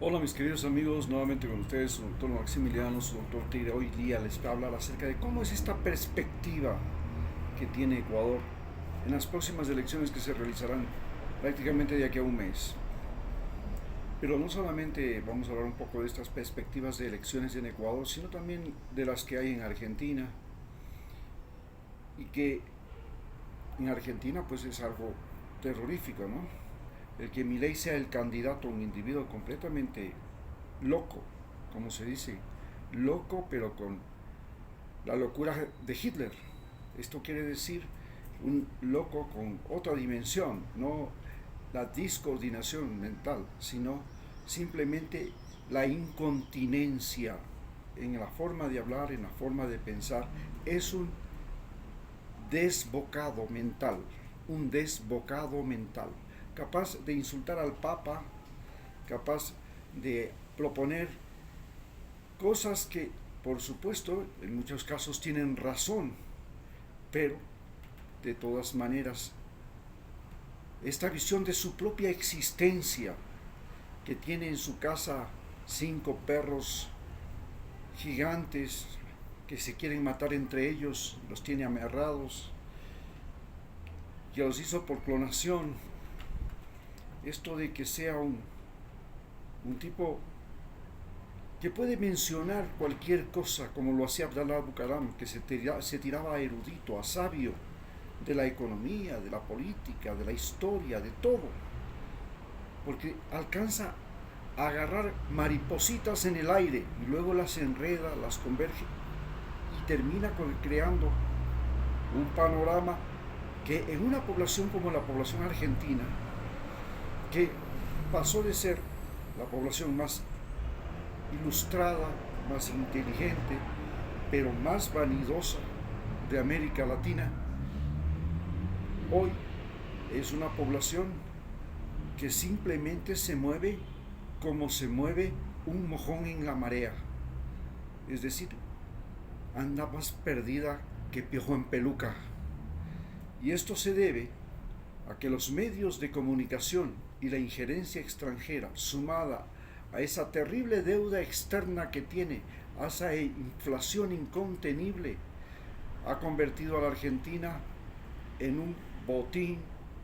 Hola mis queridos amigos, nuevamente con ustedes su doctor Maximiliano, su doctor Tigre. Hoy día les voy a hablar acerca de cómo es esta perspectiva que tiene Ecuador en las próximas elecciones que se realizarán prácticamente de aquí a un mes. Pero no solamente vamos a hablar un poco de estas perspectivas de elecciones en Ecuador, sino también de las que hay en Argentina y que en Argentina pues es algo terrorífico, ¿no? El que Milei sea el candidato, un individuo completamente loco, como se dice, loco pero con la locura de Hitler. Esto quiere decir un loco con otra dimensión, no la discoordinación mental, sino simplemente la incontinencia en la forma de hablar, en la forma de pensar. Es un desbocado mental, capaz de insultar al Papa, capaz de proponer cosas que, por supuesto, en muchos casos tienen razón, pero de todas maneras, esta visión de su propia existencia, que tiene en su casa 5 perros gigantes que se quieren matar entre ellos, los tiene amarrados, que los hizo por clonación, esto de que sea un tipo que puede mencionar cualquier cosa, como lo hacía Abdallah Bucaram, que se tiraba a erudito, a sabio, de la economía, de la política, de la historia, de todo, porque alcanza a agarrar maripositas en el aire y luego las enreda, las converge y termina creando un panorama que en una población como la población argentina, que pasó de ser la población más ilustrada, más inteligente, pero más vanidosa de América Latina, hoy es una población que simplemente se mueve como se mueve un mojón en la marea. Es decir, anda más perdida que piojo en peluca. Y esto se debe a que los medios de comunicación y la injerencia extranjera, sumada a esa terrible deuda externa que tiene, a esa inflación incontenible, ha convertido a la Argentina en un botín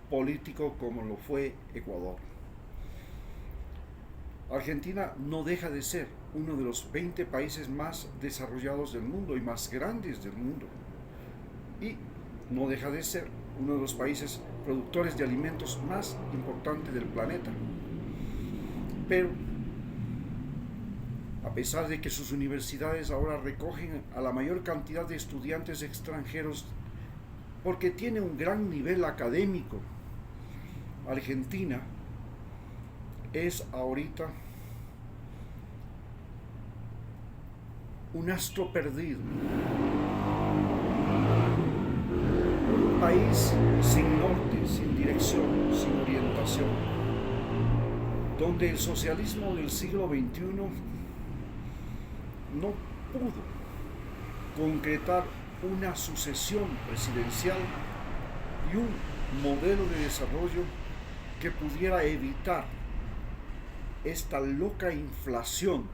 político como lo fue Ecuador. Argentina no deja de ser uno de los 20 países más desarrollados del mundo y más grandes del mundo. Y no deja de ser uno de los países productores de alimentos más importantes del planeta. Pero, a pesar de que sus universidades ahora recogen a la mayor cantidad de estudiantes extranjeros porque tiene un gran nivel académico, Argentina es ahorita un astro perdido, un país sin norte, sin dirección, sin orientación, donde el socialismo del siglo XXI no pudo concretar una sucesión presidencial y un modelo de desarrollo que pudiera evitar esta loca inflación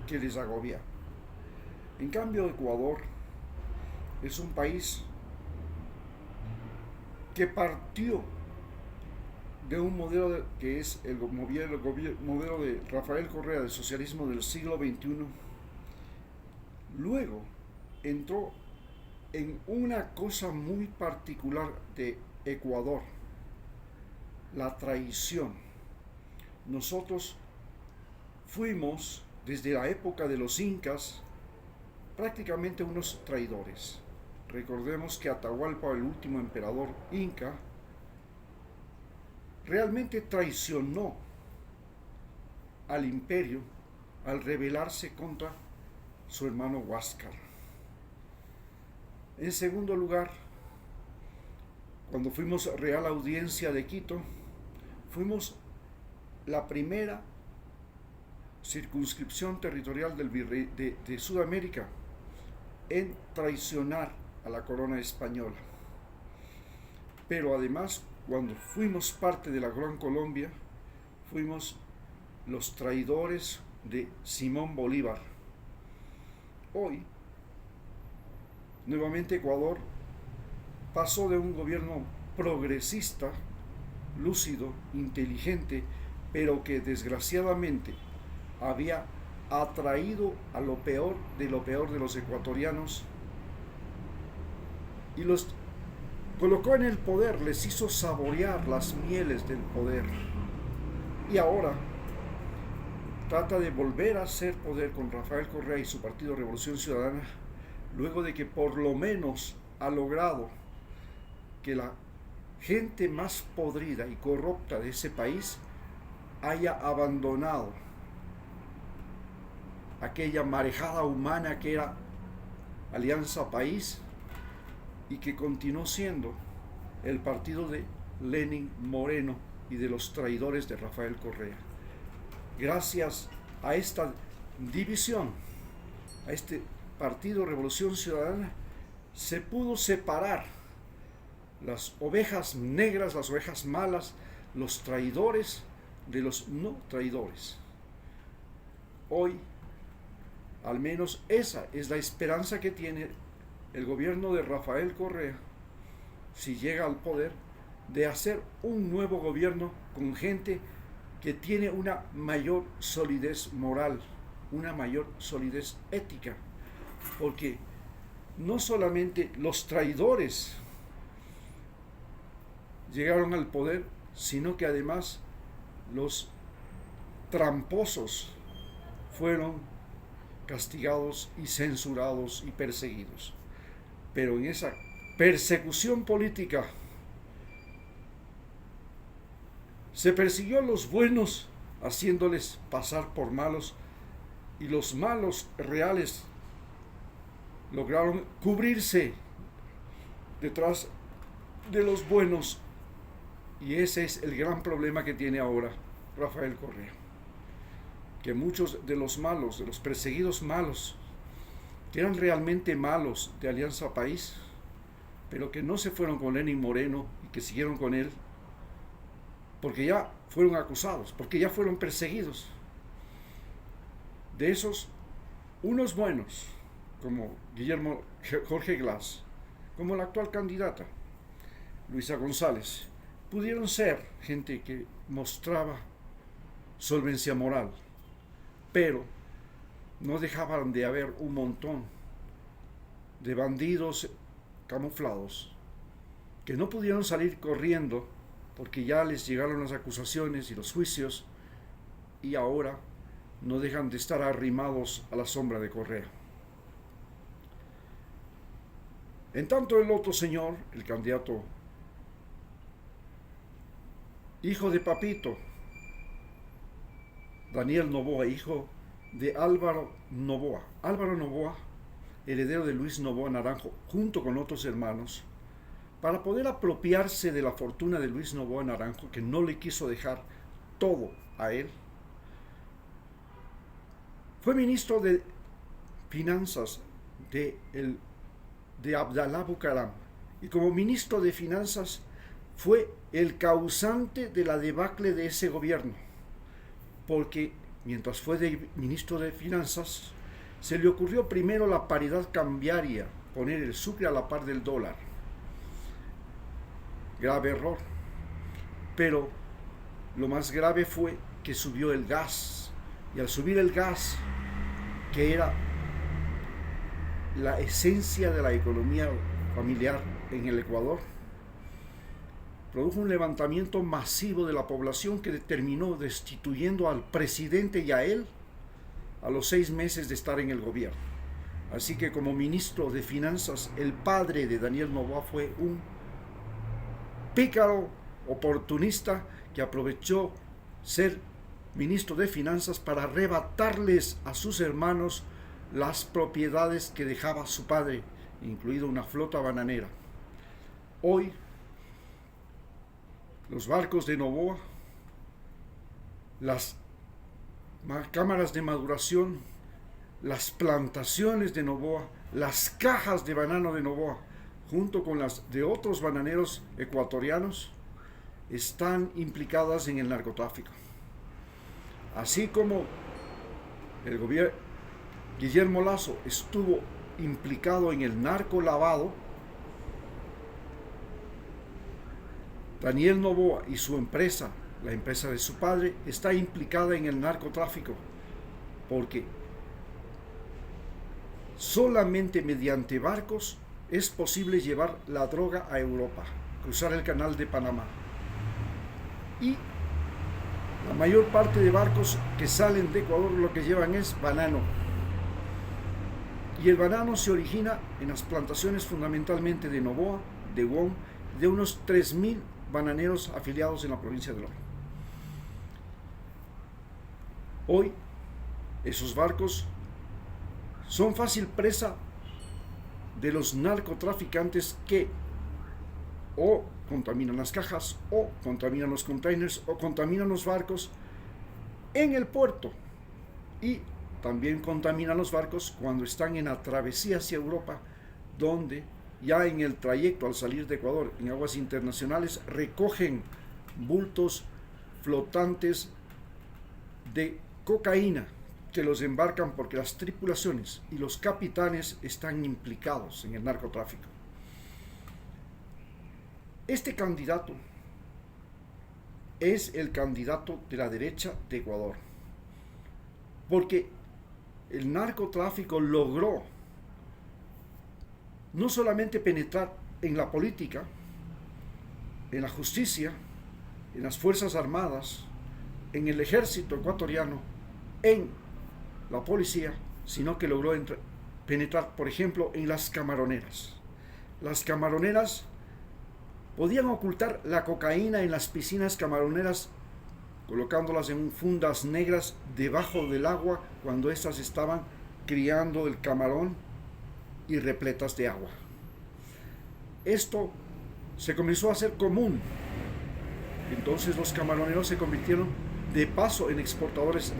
que les agobia. En cambio, Ecuador es un país que partió de un modelo que es el modelo de Rafael Correa del socialismo del siglo XXI. Luego entró en una cosa muy particular de Ecuador, la traición. Nosotros fuimos, desde la época de los incas, prácticamente unos traidores. Recordemos que Atahualpa, el último emperador inca, realmente traicionó al imperio al rebelarse contra su hermano Huáscar. En segundo lugar, cuando fuimos Real Audiencia de Quito, fuimos la primera circunscripción territorial de Sudamérica en traicionar a la corona española. Pero además, cuando fuimos parte de la Gran Colombia, fuimos los traidores de Simón Bolívar. Hoy, nuevamente Ecuador pasó de un gobierno progresista, lúcido, inteligente, pero que desgraciadamente había atraído a lo peor de los ecuatorianos y los colocó en el poder, les hizo saborear las mieles del poder. Y ahora trata de volver a hacer poder con Rafael Correa y su partido Revolución Ciudadana, luego de que por lo menos ha logrado que la gente más podrida y corrupta de ese país haya abandonado aquella marejada humana que era Alianza País y que continuó siendo el partido de Lenín Moreno y de los traidores de Rafael Correa. Gracias a esta división, a este partido Revolución Ciudadana, se pudo separar las ovejas negras, las ovejas malas, los traidores de los no traidores. Hoy, al menos esa es la esperanza que tiene el gobierno de Rafael Correa, si llega al poder, de hacer un nuevo gobierno con gente que tiene una mayor solidez moral, una mayor solidez ética, porque no solamente los traidores llegaron al poder, sino que además los tramposos fueron castigados y censurados y perseguidos. Pero en esa persecución política se persiguió a los buenos haciéndoles pasar por malos, y los malos reales lograron cubrirse detrás de los buenos, y ese es el gran problema que tiene ahora Rafael Correa, que muchos de los malos, de los perseguidos malos, que eran realmente malos de Alianza País, pero que no se fueron con Lenín Moreno y que siguieron con él, porque ya fueron acusados, porque ya fueron perseguidos. De esos, unos buenos, como Jorge Glass, como la actual candidata, Luisa González, pudieron ser gente que mostraba solvencia moral, pero no dejaban de haber un montón de bandidos camuflados que no pudieron salir corriendo porque ya les llegaron las acusaciones y los juicios, y ahora no dejan de estar arrimados a la sombra de Correa. En tanto, el otro señor, el candidato hijo de Papito, Daniel Noboa, hijo de Álvaro Noboa. Álvaro Noboa, heredero de Luis Noboa Naranjo, junto con otros hermanos, para poder apropiarse de la fortuna de Luis Noboa Naranjo, que no le quiso dejar todo a él, fue ministro de Finanzas de Abdalá Bucaram, y como ministro de Finanzas fue el causante de la debacle de ese gobierno, porque mientras fue ministro de Finanzas, se le ocurrió primero la paridad cambiaria, poner el sucre a la par del dólar. Grave error. Pero lo más grave fue que subió el gas, y al subir el gas, que era la esencia de la economía familiar en el Ecuador, produjo un levantamiento masivo de la población que terminó destituyendo al presidente y a él a los 6 meses de estar en el gobierno. Así que como ministro de Finanzas, el padre de Daniel Noboa fue un pícaro oportunista que aprovechó ser ministro de Finanzas para arrebatarles a sus hermanos las propiedades que dejaba su padre, incluido una flota bananera. Hoy, los barcos de Noboa, las cámaras de maduración, las plantaciones de Noboa, las cajas de banano de Noboa, junto con las de otros bananeros ecuatorianos, están implicadas en el narcotráfico. Así como el gobierno Guillermo Lasso estuvo implicado en el narcolavado, Daniel Noboa y su empresa, la empresa de su padre, está implicada en el narcotráfico, porque solamente mediante barcos es posible llevar la droga a Europa, cruzar el canal de Panamá. Y la mayor parte de barcos que salen de Ecuador lo que llevan es banano. Y el banano se origina en las plantaciones fundamentalmente de Noboa, de Wong, de unos 3.000 bananeros afiliados en la provincia de Loja. Hoy, esos barcos son fácil presa de los narcotraficantes que o contaminan las cajas, o contaminan los containers, o contaminan los barcos en el puerto. Y también contaminan los barcos cuando están en la travesía hacia Europa, donde ya en el trayecto al salir de Ecuador en aguas internacionales recogen bultos flotantes de cocaína que los embarcan porque las tripulaciones y los capitanes están implicados en el narcotráfico. Este candidato es el candidato de la derecha de Ecuador, porque el narcotráfico logró no solamente penetrar en la política, en la justicia, en las Fuerzas Armadas, en el ejército ecuatoriano, en la policía, sino que logró penetrar, por ejemplo, en las camaroneras. Las camaroneras podían ocultar la cocaína en las piscinas camaroneras, colocándolas en fundas negras debajo del agua cuando éstas estaban criando el camarón y repletas de agua. Esto se comenzó a hacer común. Entonces los camaroneros se convirtieron de paso en exportadores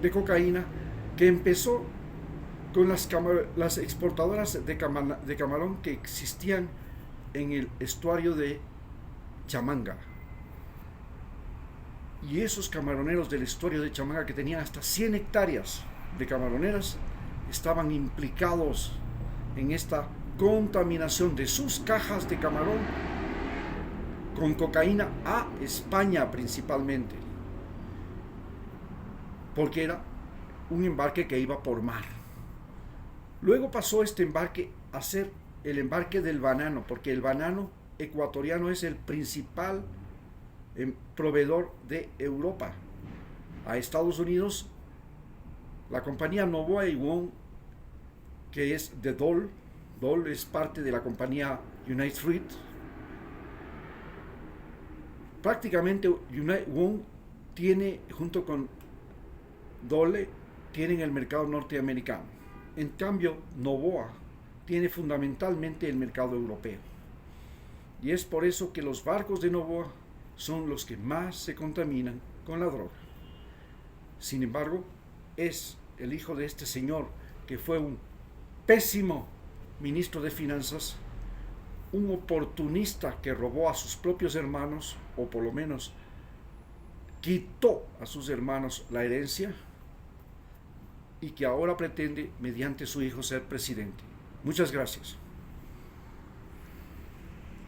de cocaína, que empezó con las exportadoras de camarón que existían en el estuario de Chamanga. Y esos camaroneros del estuario de Chamanga, que tenían hasta 100 hectáreas de camaroneras, estaban implicados en esta contaminación de sus cajas de camarón con cocaína a España principalmente, porque era un embarque que iba por mar. Luego pasó este embarque a ser el embarque del banano, porque el banano ecuatoriano es el principal proveedor de Europa. A Estados Unidos, la compañía Noboa y Wong, que es de Dole es parte de la compañía United Fruit. Prácticamente Wong tiene, junto con Dole, tienen el mercado norteamericano. En cambio, Noboa tiene fundamentalmente el mercado europeo. Y es por eso que los barcos de Noboa son los que más se contaminan con la droga. Sin embargo, es el hijo de este señor, que fue un pésimo ministro de finanzas, un oportunista que robó a sus propios hermanos, o por lo menos quitó a sus hermanos la herencia, y que ahora pretende, mediante su hijo, ser presidente. Muchas gracias.